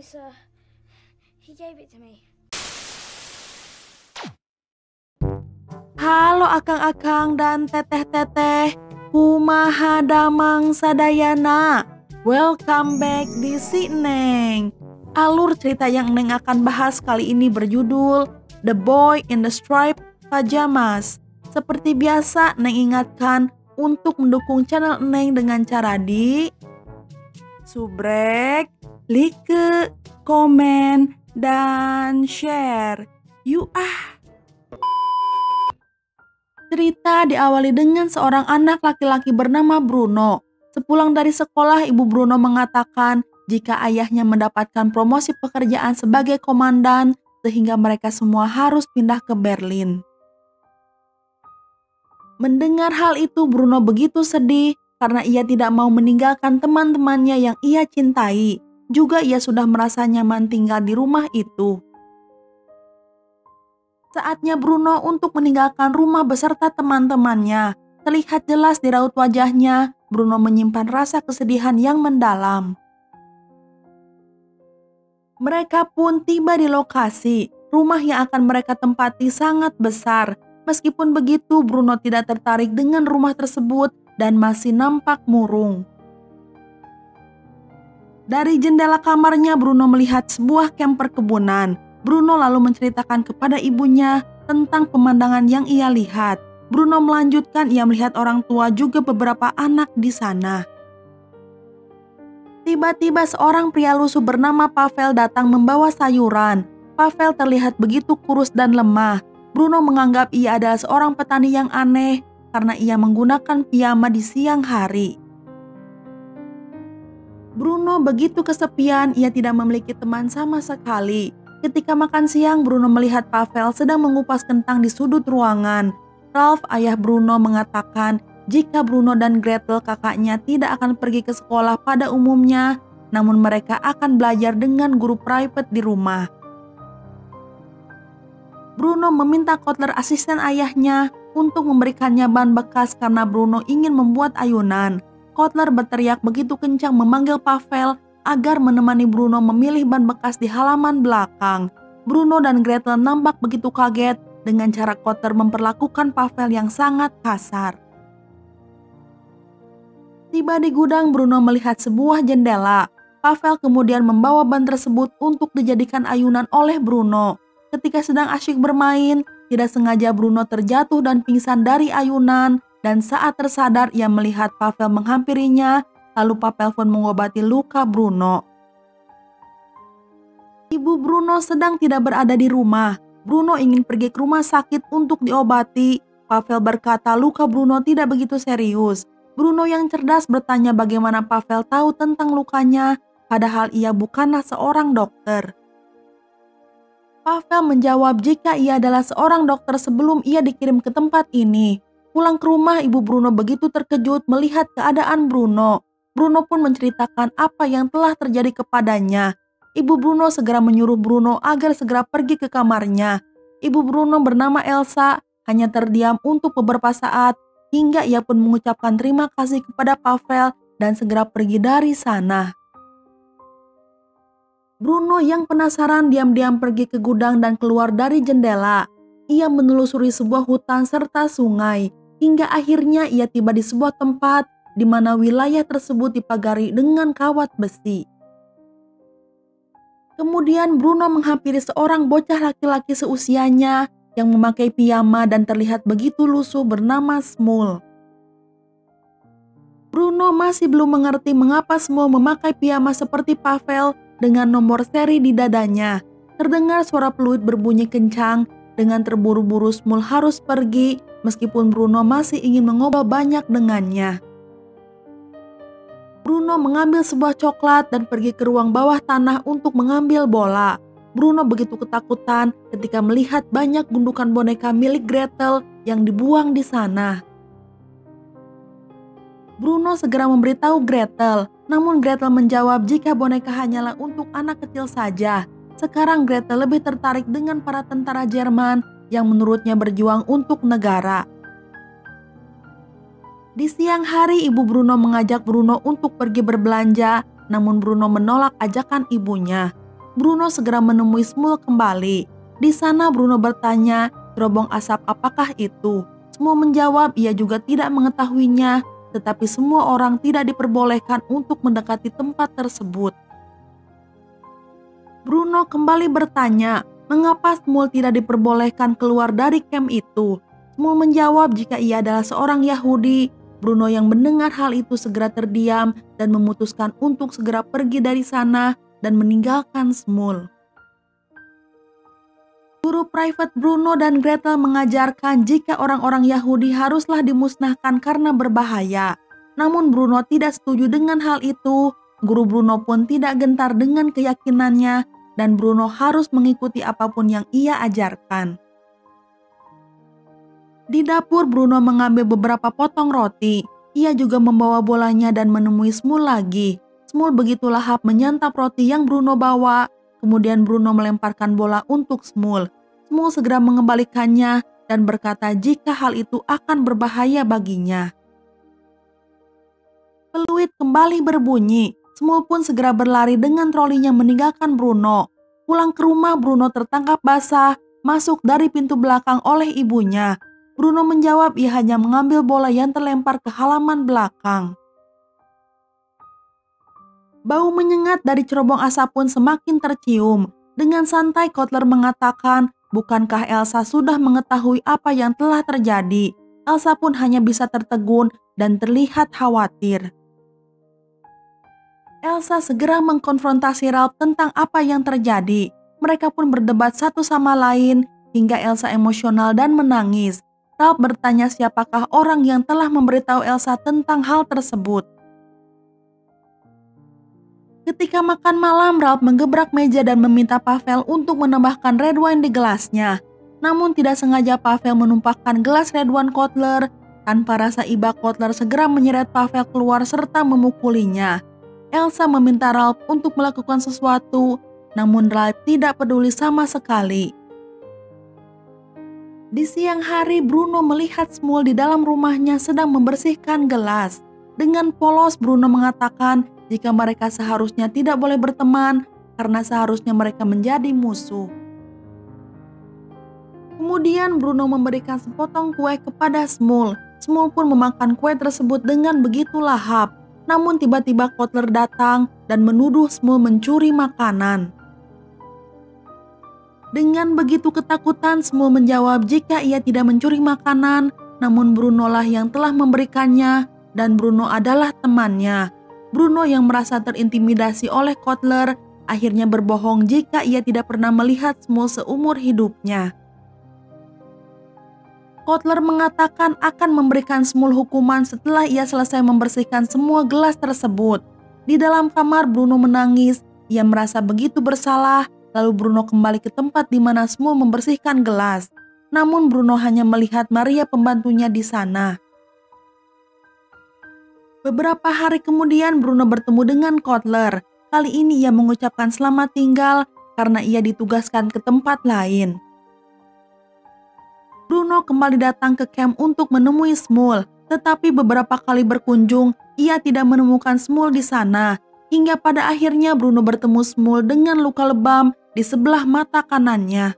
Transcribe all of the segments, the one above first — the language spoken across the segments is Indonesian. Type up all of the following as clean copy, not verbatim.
He gave it to me. Halo akang-akang dan teteh-teteh, kumaha damang sadayana. Welcome back di Si Neng. Alur cerita yang Neng akan bahas kali ini berjudul The Boy in the Striped Pajamas. Seperti biasa, Neng ingatkan untuk mendukung channel Neng dengan cara di subrek, like, komen, dan share. Yuk Cerita diawali dengan seorang anak laki-laki bernama Bruno. Sepulang dari sekolah, ibu Bruno mengatakan jika ayahnya mendapatkan promosi pekerjaan sebagai komandan sehingga mereka semua harus pindah ke Berlin. Mendengar hal itu, Bruno begitu sedih karena ia tidak mau meninggalkan teman-temannya yang ia cintai. Juga ia sudah merasa nyaman tinggal di rumah itu. Saatnya Bruno untuk meninggalkan rumah beserta teman-temannya. Terlihat jelas di raut wajahnya, Bruno menyimpan rasa kesedihan yang mendalam. Mereka pun tiba di lokasi. Rumah yang akan mereka tempati sangat besar. Meskipun begitu, Bruno tidak tertarik dengan rumah tersebut dan masih nampak murung. Dari jendela kamarnya, Bruno melihat sebuah kamp perkebunan. Bruno lalu menceritakan kepada ibunya tentang pemandangan yang ia lihat. Bruno melanjutkan ia melihat orang tua juga beberapa anak di sana. Tiba-tiba seorang pria lusuh bernama Pavel datang membawa sayuran. Pavel terlihat begitu kurus dan lemah. Bruno menganggap ia adalah seorang petani yang aneh karena ia menggunakan piyama di siang hari. Bruno begitu kesepian, ia tidak memiliki teman sama sekali. Ketika makan siang, Bruno melihat Pavel sedang mengupas kentang di sudut ruangan. Ralph, ayah Bruno, mengatakan jika Bruno dan Gretel, kakaknya, tidak akan pergi ke sekolah pada umumnya, namun mereka akan belajar dengan guru private di rumah. Bruno meminta Kotler, asisten ayahnya, untuk memberikannya ban bekas karena Bruno ingin membuat ayunan. Kotler berteriak begitu kencang memanggil Pavel agar menemani Bruno memilih ban bekas di halaman belakang. Bruno dan Gretel nampak begitu kaget dengan cara Kotler memperlakukan Pavel yang sangat kasar. Tiba di gudang, Bruno melihat sebuah jendela. Pavel kemudian membawa ban tersebut untuk dijadikan ayunan oleh Bruno. Ketika sedang asyik bermain, tidak sengaja Bruno terjatuh dan pingsan dari ayunan, dan saat tersadar ia melihat Pavel menghampirinya. Lalu Pavel pun mengobati luka Bruno. Ibu Bruno sedang tidak berada di rumah. Bruno ingin pergi ke rumah sakit untuk diobati. Pavel berkata luka Bruno tidak begitu serius. Bruno yang cerdas bertanya bagaimana Pavel tahu tentang lukanya, padahal ia bukanlah seorang dokter. Pavel menjawab jika ia adalah seorang dokter sebelum ia dikirim ke tempat ini. Pulang ke rumah, ibu Bruno begitu terkejut melihat keadaan Bruno. Bruno pun menceritakan apa yang telah terjadi kepadanya. Ibu Bruno segera menyuruh Bruno agar segera pergi ke kamarnya. Ibu Bruno bernama Elsa hanya terdiam untuk beberapa saat hingga ia pun mengucapkan terima kasih kepada Pavel dan segera pergi dari sana. Bruno yang penasaran diam-diam pergi ke gudang dan keluar dari jendela. Ia menelusuri sebuah hutan serta sungai hingga akhirnya ia tiba di sebuah tempat di mana wilayah tersebut dipagari dengan kawat besi. Kemudian Bruno menghampiri seorang bocah laki-laki seusianya yang memakai piyama dan terlihat begitu lusuh bernama Smul. Bruno masih belum mengerti mengapa Smul memakai piyama seperti Pavel dengan nomor seri di dadanya. Terdengar suara peluit berbunyi kencang. Dengan terburu-buru Smul harus pergi meskipun Bruno masih ingin mengobrol banyak dengannya. Bruno mengambil sebuah coklat dan pergi ke ruang bawah tanah untuk mengambil bola. Bruno begitu ketakutan ketika melihat banyak gundukan boneka milik Gretel yang dibuang di sana. Bruno segera memberitahu Gretel, namun Gretel menjawab jika boneka hanyalah untuk anak kecil saja. Sekarang Gretel lebih tertarik dengan para tentara Jerman yang menurutnya berjuang untuk negara. Di siang hari, ibu Bruno mengajak Bruno untuk pergi berbelanja, namun Bruno menolak ajakan ibunya. Bruno segera menemui Smul kembali. Di sana Bruno bertanya, cerobong asap apakah itu? Smul menjawab ia juga tidak mengetahuinya, tetapi semua orang tidak diperbolehkan untuk mendekati tempat tersebut. Bruno kembali bertanya, mengapa Smul tidak diperbolehkan keluar dari camp itu? Smul menjawab jika ia adalah seorang Yahudi. Bruno yang mendengar hal itu segera terdiam dan memutuskan untuk segera pergi dari sana dan meninggalkan Smul. Guru private Bruno dan Gretel mengajarkan jika orang-orang Yahudi haruslah dimusnahkan karena berbahaya. Namun Bruno tidak setuju dengan hal itu. Guru Bruno pun tidak gentar dengan keyakinannya dan Bruno harus mengikuti apapun yang ia ajarkan. Di dapur Bruno mengambil beberapa potong roti. Ia juga membawa bolanya dan menemui Smul lagi. Smul begitu lahap menyantap roti yang Bruno bawa. Kemudian Bruno melemparkan bola untuk Smul. Smul segera mengembalikannya dan berkata jika hal itu akan berbahaya baginya. Peluit kembali berbunyi. Smul pun segera berlari dengan trolinya meninggalkan Bruno. Pulang ke rumah Bruno tertangkap basah, masuk dari pintu belakang oleh ibunya. Bruno menjawab ia hanya mengambil bola yang terlempar ke halaman belakang. Bau menyengat dari cerobong asap pun semakin tercium. Dengan santai Kotler mengatakan, bukankah Elsa sudah mengetahui apa yang telah terjadi? Elsa pun hanya bisa tertegun dan terlihat khawatir. Elsa segera mengkonfrontasi Ralph tentang apa yang terjadi. Mereka pun berdebat satu sama lain hingga Elsa emosional dan menangis. Ralph bertanya siapakah orang yang telah memberitahu Elsa tentang hal tersebut. Ketika makan malam, Ralph menggebrak meja dan meminta Pavel untuk menambahkan red wine di gelasnya. Namun tidak sengaja Pavel menumpahkan gelas red wine Kotler. Tanpa rasa iba Kotler segera menyeret Pavel keluar serta memukulinya. Elsa meminta Ralph untuk melakukan sesuatu, namun Ralph tidak peduli sama sekali. Di siang hari Bruno melihat Smul di dalam rumahnya sedang membersihkan gelas. Dengan polos Bruno mengatakan jika mereka seharusnya tidak boleh berteman karena seharusnya mereka menjadi musuh. Kemudian Bruno memberikan sepotong kue kepada Smul. Smul pun memakan kue tersebut dengan begitu lahap. Namun tiba-tiba Kotler datang dan menuduh Smul mencuri makanan. Dengan begitu ketakutan Smul menjawab jika ia tidak mencuri makanan, namun Bruno lah yang telah memberikannya dan Bruno adalah temannya. Bruno yang merasa terintimidasi oleh Kotler akhirnya berbohong jika ia tidak pernah melihat Smul seumur hidupnya. Kotler mengatakan akan memberikan Smul hukuman setelah ia selesai membersihkan semua gelas tersebut. Di dalam kamar Bruno menangis, ia merasa begitu bersalah, lalu Bruno kembali ke tempat di mana Smul membersihkan gelas. Namun Bruno hanya melihat Maria pembantunya di sana. Beberapa hari kemudian Bruno bertemu dengan Kotler. Kali ini ia mengucapkan selamat tinggal karena ia ditugaskan ke tempat lain. Bruno kembali datang ke camp untuk menemui Smul, tetapi beberapa kali berkunjung, ia tidak menemukan Smul di sana. Hingga pada akhirnya Bruno bertemu Smul dengan luka lebam di sebelah mata kanannya.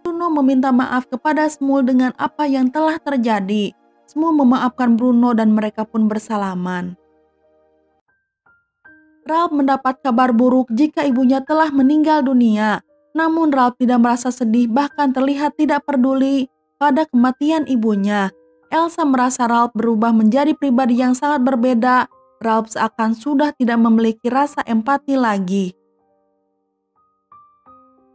Bruno meminta maaf kepada Smul dengan apa yang telah terjadi. Smul memaafkan Bruno dan mereka pun bersalaman. Ralph mendapat kabar buruk jika ibunya telah meninggal dunia. Namun Ralph tidak merasa sedih bahkan terlihat tidak peduli pada kematian ibunya. Elsa merasa Ralph berubah menjadi pribadi yang sangat berbeda. Ralph seakan sudah tidak memiliki rasa empati lagi.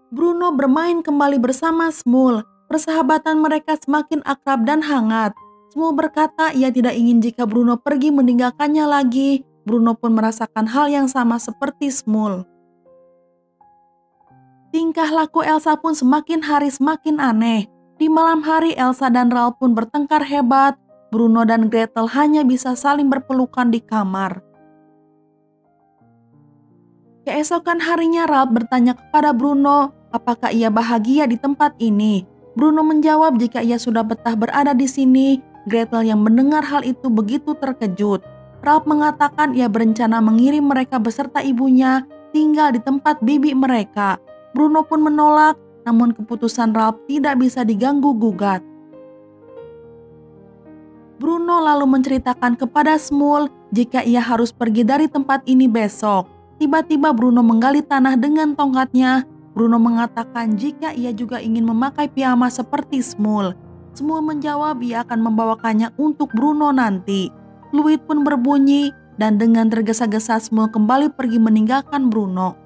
Bruno bermain kembali bersama Smul. Persahabatan mereka semakin akrab dan hangat. Smul berkata ia tidak ingin jika Bruno pergi meninggalkannya lagi. Bruno pun merasakan hal yang sama seperti Smul. Tingkah laku Elsa pun semakin hari semakin aneh. Di malam hari Elsa dan Ralph pun bertengkar hebat. Bruno dan Gretel hanya bisa saling berpelukan di kamar. Keesokan harinya Ralph bertanya kepada Bruno apakah ia bahagia di tempat ini. Bruno menjawab jika ia sudah betah berada di sini. Gretel yang mendengar hal itu begitu terkejut. Ralph mengatakan ia berencana mengirim mereka beserta ibunya tinggal di tempat bibi mereka. Bruno pun menolak, namun keputusan Ralph tidak bisa diganggu-gugat. Bruno lalu menceritakan kepada Smul jika ia harus pergi dari tempat ini besok. Tiba-tiba Bruno menggali tanah dengan tongkatnya. Bruno mengatakan jika ia juga ingin memakai piyama seperti Smul. Smul menjawab ia akan membawakannya untuk Bruno nanti. Fluid pun berbunyi dan dengan tergesa-gesa Smul kembali pergi meninggalkan Bruno.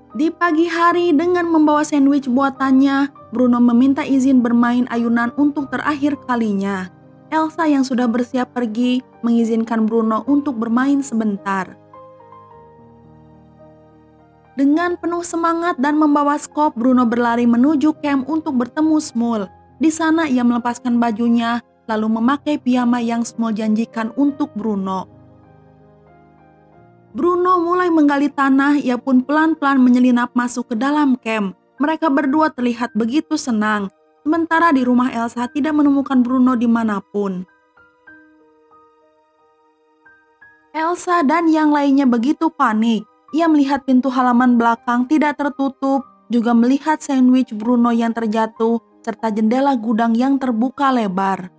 Di pagi hari dengan membawa sandwich buatannya, Bruno meminta izin bermain ayunan untuk terakhir kalinya. Elsa yang sudah bersiap pergi mengizinkan Bruno untuk bermain sebentar. Dengan penuh semangat dan membawa skop, Bruno berlari menuju camp untuk bertemu Smul. Di sana ia melepaskan bajunya, lalu memakai piyama yang Smul janjikan untuk Bruno. Bruno mulai menggali tanah, ia pun pelan-pelan menyelinap masuk ke dalam camp. Mereka berdua terlihat begitu senang, sementara di rumah Elsa tidak menemukan Bruno dimanapun. Elsa dan yang lainnya begitu panik. Ia melihat pintu halaman belakang tidak tertutup, juga melihat sandwich Bruno yang terjatuh, serta jendela gudang yang terbuka lebar.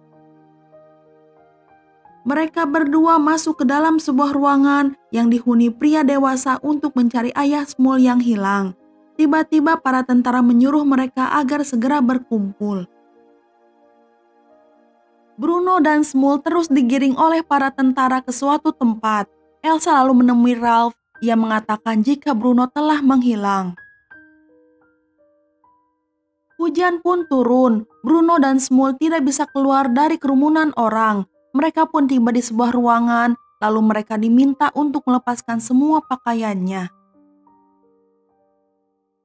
Mereka berdua masuk ke dalam sebuah ruangan yang dihuni pria dewasa untuk mencari ayah Smul yang hilang. Tiba-tiba para tentara menyuruh mereka agar segera berkumpul. Bruno dan Smul terus digiring oleh para tentara ke suatu tempat. Elsa lalu menemui Ralph. Ia mengatakan jika Bruno telah menghilang. Hujan pun turun. Bruno dan Smul tidak bisa keluar dari kerumunan orang. Mereka pun tiba di sebuah ruangan, lalu mereka diminta untuk melepaskan semua pakaiannya.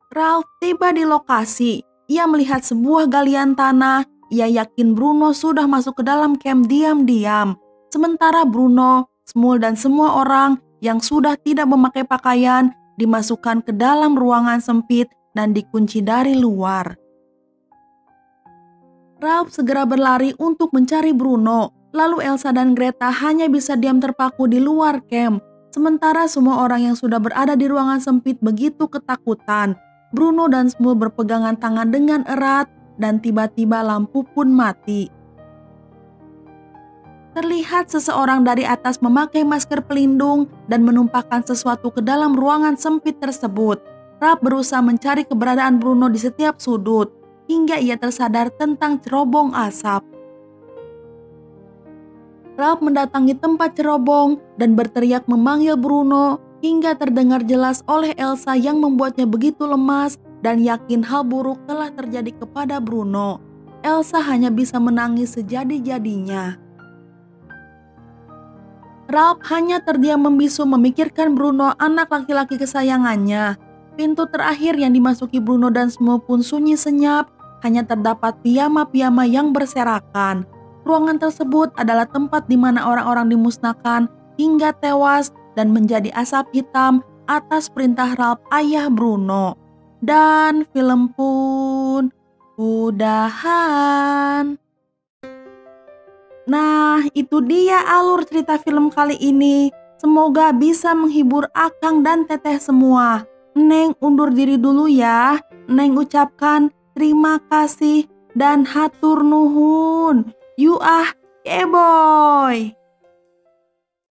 Ralph tiba di lokasi. Ia melihat sebuah galian tanah. Ia yakin Bruno sudah masuk ke dalam camp diam-diam. Sementara Bruno, Smul dan semua orang yang sudah tidak memakai pakaian dimasukkan ke dalam ruangan sempit dan dikunci dari luar. Ralph segera berlari untuk mencari Bruno. Lalu Elsa dan Greta hanya bisa diam terpaku di luar camp. Sementara semua orang yang sudah berada di ruangan sempit begitu ketakutan. Bruno dan Smul berpegangan tangan dengan erat dan tiba-tiba lampu pun mati. Terlihat seseorang dari atas memakai masker pelindung dan menumpahkan sesuatu ke dalam ruangan sempit tersebut. Ralph berusaha mencari keberadaan Bruno di setiap sudut hingga ia tersadar tentang cerobong asap. Ralph mendatangi tempat cerobong dan berteriak memanggil Bruno hingga terdengar jelas oleh Elsa yang membuatnya begitu lemas dan yakin hal buruk telah terjadi kepada Bruno. Elsa hanya bisa menangis sejadi-jadinya. Ralph hanya terdiam membisu memikirkan Bruno, anak laki-laki kesayangannya. Pintu terakhir yang dimasuki Bruno dan Smul pun sunyi senyap, hanya terdapat piyama-piyama yang berserakan. Ruangan tersebut adalah tempat di mana orang-orang dimusnahkan hingga tewas dan menjadi asap hitam atas perintah Ralph, ayah Bruno. Dan film pun udahan. Nah, itu dia alur cerita film kali ini. Semoga bisa menghibur Akang dan Teteh semua. Neng undur diri dulu ya. Neng ucapkan terima kasih dan hatur nuhun. You ah, boy.